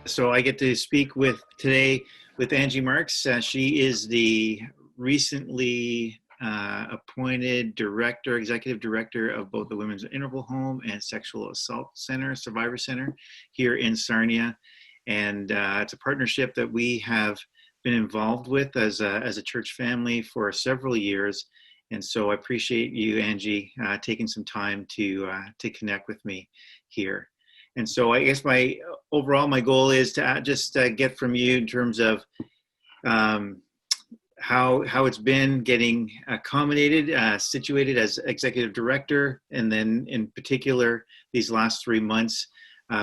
So I get to speak today with Angie Marks. She is the recently appointed executive director of both the Women's Interval Home and Sexual Assault Center, Survivor Center here in Sarnia. And it's a partnership that we have been involved with as a church family for several years. And so I appreciate you, Angie, taking some time to connect with me here. And so I guess my goal is to just get from you in terms of how it's been getting accommodated, situated as executive director, and then in particular these last 3 months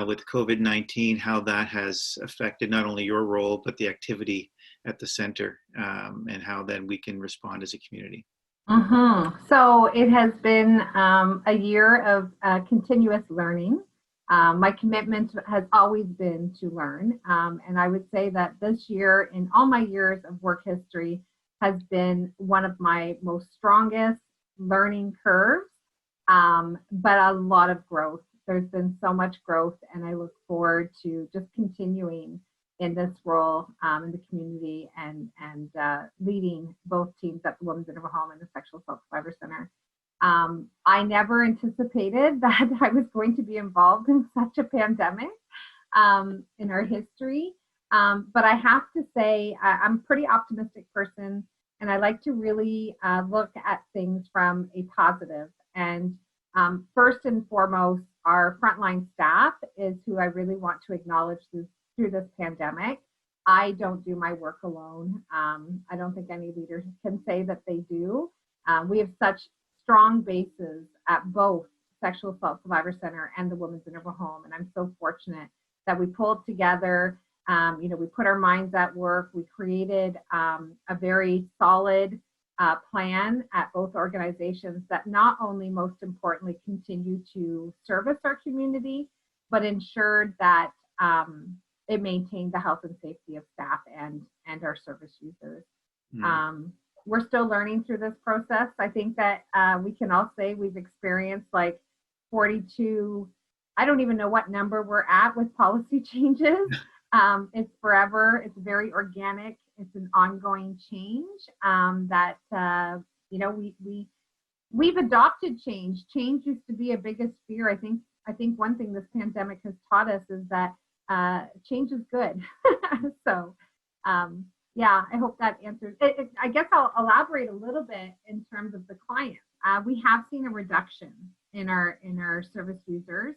with COVID-19, how that has affected not only your role but the activity at the center, and how then we can respond as a community. So it has been a year of continuous learning. My commitment has always been to learn. And I would say that this year, in all my years of work history, has been one of my most strongest learning curves, but a lot of growth. There's been so much growth, and I look forward to just continuing in this role in the community and leading both teams at the Women's Interval Home and the Sexual Assault Survivor Center. I never anticipated that I was going to be involved in such a pandemic in our history. But I have to say, I'm a pretty optimistic person, and I like to really look at things from a positive. And first and foremost, our frontline staff is who I really want to acknowledge through this pandemic. I don't do my work alone. I don't think any leader can say that they do. We have such strong bases at both Sexual Assault Survivor Center and the Women's Interval Home, and I'm so fortunate that we pulled together. We put our minds at work. We created a very solid plan at both organizations that not only, most importantly, continue to service our community, but ensured that it maintained the health and safety of staff and our service users. We're still learning through this process. I think that we can all say we've experienced like 42, I don't even know what number we're at with policy changes. It's forever. It's very organic. It's an ongoing change we've adopted change. Change used to be a biggest fear. I think one thing this pandemic has taught us is that change is good. So, yeah, I hope that answers it. I guess I'll elaborate a little bit in terms of the clients. We have seen a reduction in our service users.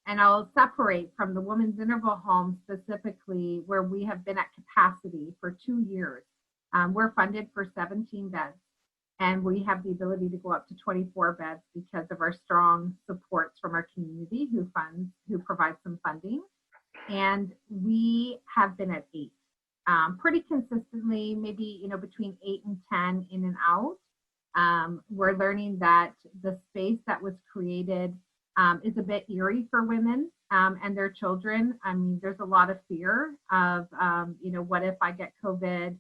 And I'll separate from the Women's Interval Home specifically, where we have been at capacity for 2 years. We're funded for 17 beds, and we have the ability to go up to 24 beds because of our strong supports from our community who provides some funding. And we have been at 8. Pretty consistently, maybe between 8 and 10 in and out. We're learning that the space that was created is a bit eerie for women and their children. I mean, there's a lot of fear of, what if I get COVID?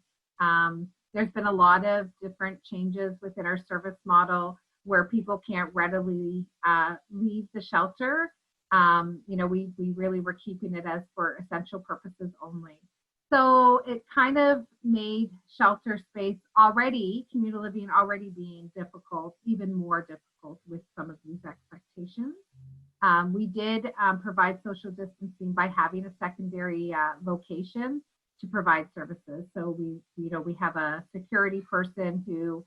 There's been a lot of different changes within our service model where people can't readily leave the shelter. We really were keeping it as for essential purposes only. So it kind of made shelter space community living already being difficult, even more difficult with some of these expectations. We did provide social distancing by having a secondary location to provide services. So we have a security person who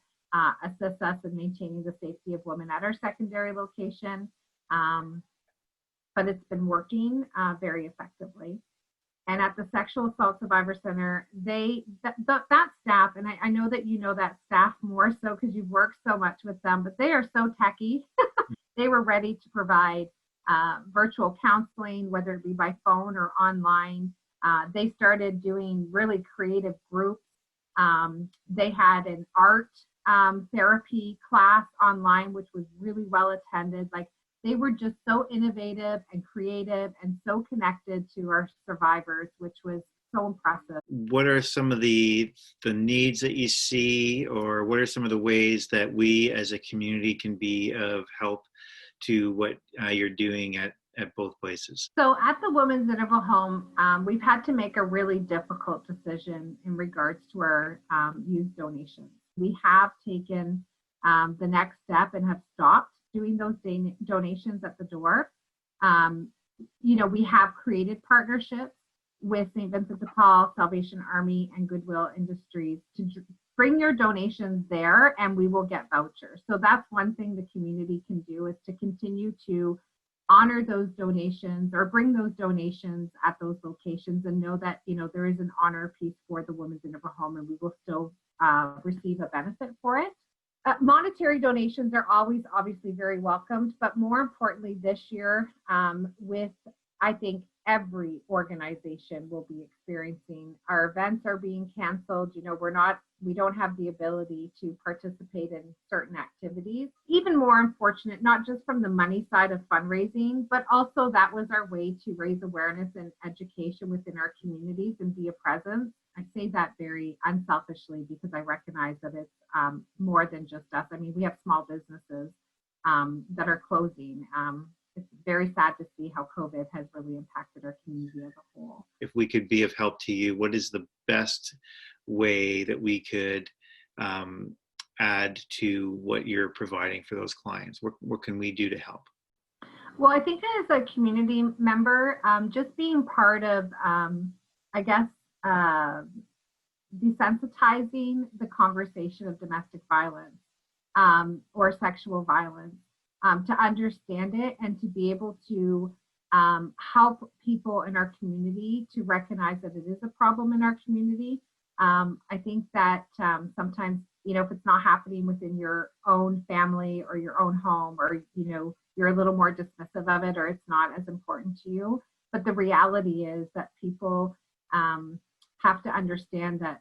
assists us in maintaining the safety of women at our secondary location. But it's been working very effectively. And at the Sexual Assault Survivor Center, that staff, and I know that you know that staff more so because you've worked so much with them, but they are so techy. They were ready to provide virtual counseling, whether it be by phone or online. They started doing really creative groups. They had an art therapy class online, which was really well attended. Like, they were just so innovative and creative and so connected to our survivors, which was so impressive. What are some of the needs that you see, or what are some of the ways that we as a community can be of help to what you're doing at at both places? So at the Women's Interval Home, we've had to make a really difficult decision in regards to our youth donations. We have taken the next step and have stopped doing those donations at the door. We have created partnerships with St. Vincent de Paul, Salvation Army, and Goodwill Industries to bring your donations there, and we will get vouchers. So that's one thing the community can do, is to continue to honor those donations or bring those donations at those locations, and know that there is an honor piece for the Women's Interval Home, and we will still receive a benefit for it. Monetary donations are always obviously very welcomed, but more importantly this year, with, I think, every organization will be experiencing, our events are being canceled. We don't have the ability to participate in certain activities. Even more unfortunate, not just from the money side of fundraising, but also that was our way to raise awareness and education within our communities and be a presence. I say that very unselfishly because I recognize that it's more than just us. I mean, we have small businesses that are closing. It's very sad to see how COVID has really impacted our community as a whole. If we could be of help to you, what is the best way that we could add to what you're providing for those clients? What can we do to help? Well, I think as a community member, just being part of, desensitizing the conversation of domestic violence or sexual violence, to understand it and to be able to help people in our community to recognize that it is a problem in our community. I think that sometimes, if it's not happening within your own family or your own home, or, you're a little more dismissive of it, or it's not as important to you. But the reality is that people have to understand that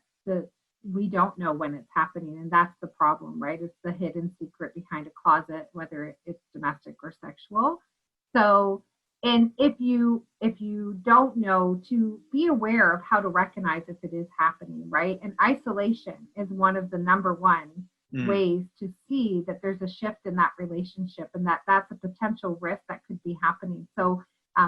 we don't know when it's happening, and that's the problem, right? It's the hidden secret behind a closet, whether it's domestic or sexual. So, and if you don't know, to be aware of how to recognize if it is happening, right? And isolation is one of the number one ways to see that there's a shift in that relationship, and that's a potential risk that could be happening. So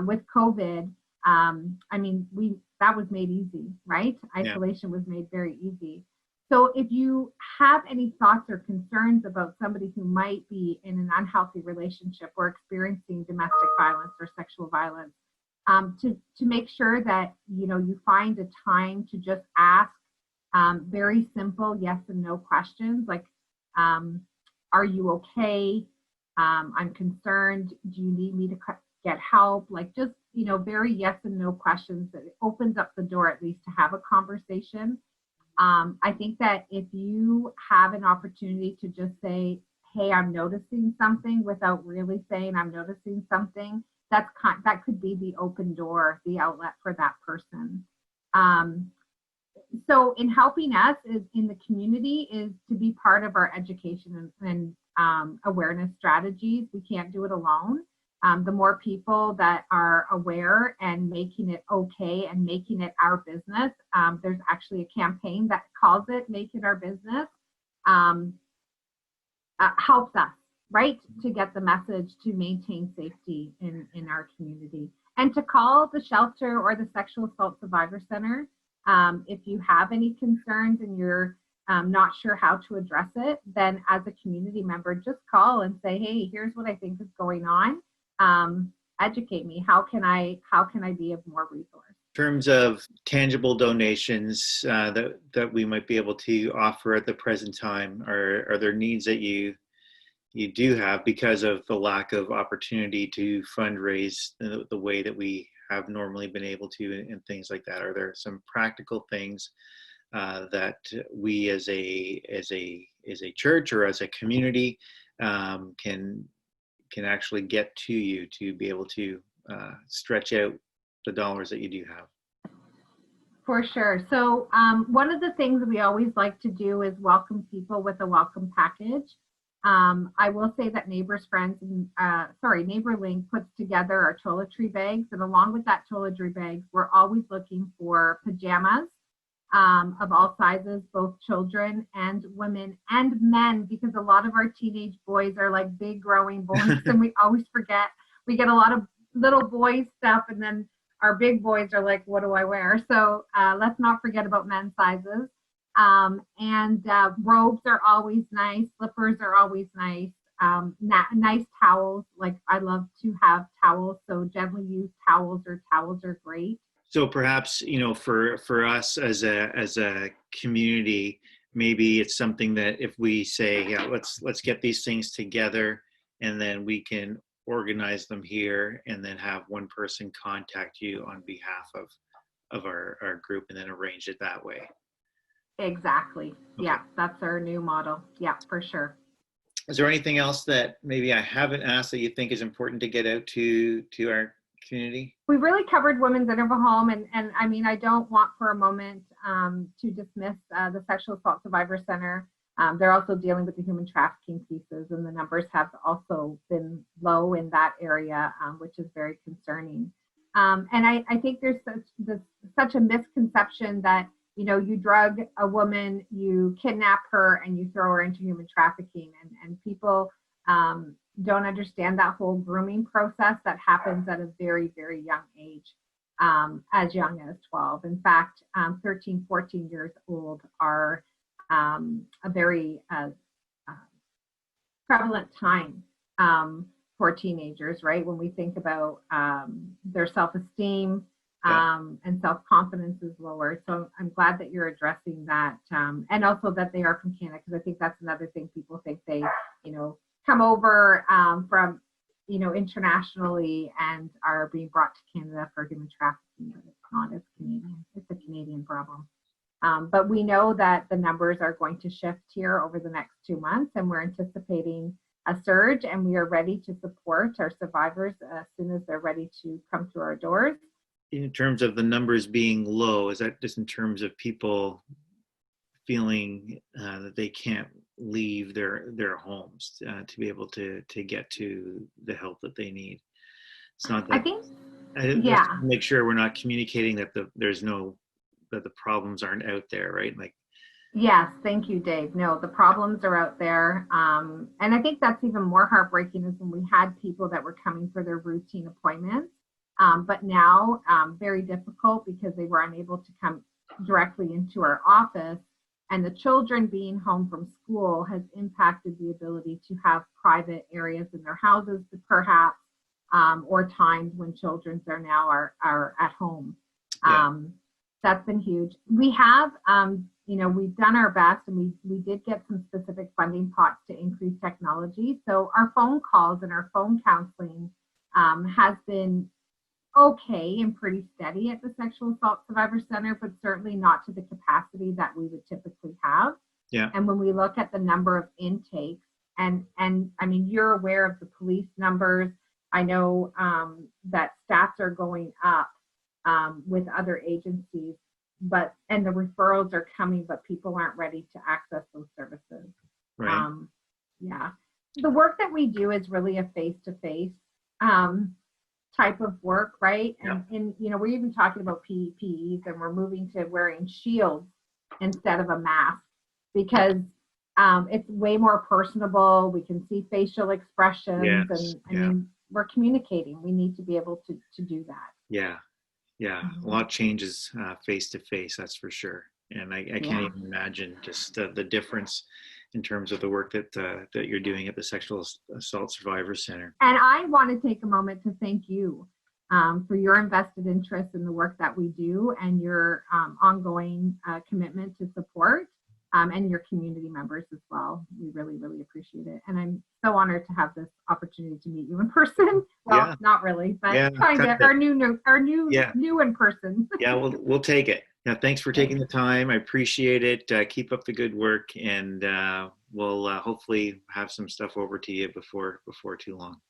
with COVID, that was made easy, right? Isolation was made very easy. So if you have any thoughts or concerns about somebody who might be in an unhealthy relationship or experiencing domestic violence or sexual violence, to make sure that you find a time to just ask very simple yes and no questions, like, are you okay? I'm concerned. Do you need me to get help? Like, just very yes and no questions that opens up the door at least to have a conversation. I think that if you have an opportunity to just say, hey, I'm noticing something, without really saying I'm noticing something, that could be the open door, the outlet for that person. So in helping us in the community is to be part of our education and awareness strategies. We can't do it alone. The more people that are aware and making it okay and making it our business, there's actually a campaign that calls it Make It Our Business, helps us, right, to get the message to maintain safety in our community. And to call the shelter or the Sexual Assault Survivor Center if you have any concerns and you're not sure how to address it, then as a community member, just call and say, hey, here's what I think is going on. Educate me. How can I be of more resource? In terms of tangible donations that we might be able to offer at the present time, are there needs that you do have because of the lack of opportunity to fundraise the way that we have normally been able to, and things like that? Are there some practical things that we as a church or as a community can actually get to you to be able to stretch out the dollars that you do have? For sure. So one of the things we always like to do is welcome people with a welcome package. I will say that NeighborLink puts together our toiletry bags, and along with that toiletry bags, we're always looking for pajamas of all sizes, both children and women and men, because a lot of our teenage boys are like big growing boys, and we always forget. We get a lot of little boy stuff, and then our big boys are like, what do I wear? So let's not forget about men's sizes. And robes are always nice. Slippers are always nice. Nice towels. Like I love to have towels. So gently used towels are great. So perhaps, for us as a community, maybe it's something that if we say, yeah, let's get these things together, and then we can organize them here, and then have one person contact you on behalf of our group, and then arrange it that way. Exactly. Okay. Yeah, that's our new model. Yeah, for sure. Is there anything else that maybe I haven't asked that you think is important to get out to our community? We really covered women's interval home, and I mean, I don't want for a moment to dismiss the Sexual Assault Survivor Center. They're also dealing with the human trafficking pieces, and the numbers have also been low in that area, which is very concerning. And I think there's such a misconception that, you drug a woman, you kidnap her, and you throw her into human trafficking, and people don't understand that whole grooming process that happens at a very, very young age, as young as 12. In fact, 13, 14 years old are a very prevalent time for teenagers, right? When we think about their self-esteem, and self-confidence is lower. So I'm glad that you're addressing that, and also that they are from Canada, because I think that's another thing people think they, come over from, internationally and are being brought to Canada for human trafficking, but it's not. It's Canadian. It's a Canadian problem. But we know that the numbers are going to shift here over the next 2 months, and we're anticipating a surge, and we are ready to support our survivors as soon as they're ready to come through our doors. In terms of the numbers being low, is that just in terms of people feeling that they can't leave their homes to be able to get to the help that they need? It's not that. I think, Just to make sure we're not communicating that that the problems aren't out there, right? Like. Yes, thank you, Dave. No, the problems are out there. And I think that's even more heartbreaking is when we had people that were coming for their routine appointments. But now very difficult because they were unable to come directly into our office, and the children being home from school has impacted the ability to have private areas in their houses, perhaps, or times when children are at home. That's been huge. We have, we've done our best, and we did get some specific funding pots to increase technology. So our phone calls and our phone counseling has been okay and pretty steady at the Sexual Assault Survivor Center, but certainly not to the capacity that we would typically have. Yeah. And when we look at the number of intakes, and I mean, you're aware of the police numbers. I know that stats are going up with other agencies, and the referrals are coming, but people aren't ready to access those services. Right. The work that we do is really a face-to-face type of work, right? And we're even talking about PPEs, and we're moving to wearing shields instead of a mask because it's way more personable. We can see facial expressions, and I mean, we're communicating. We need to be able to do that. Yeah. A lot changes face to face, that's for sure. And I can't even imagine just the difference in terms of the work that you're doing at the Sexual Assault Survivor Center. And I want to take a moment to thank you for your invested interest in the work that we do, and your ongoing commitment to support, and your community members as well. We really, really appreciate it. And I'm so honored to have this opportunity to meet you in person. Well, not really, but kind of our new in person. Yeah, we'll take it. Now, thanks for taking the time. I appreciate it. Keep up the good work, and we'll hopefully have some stuff over to you before too long.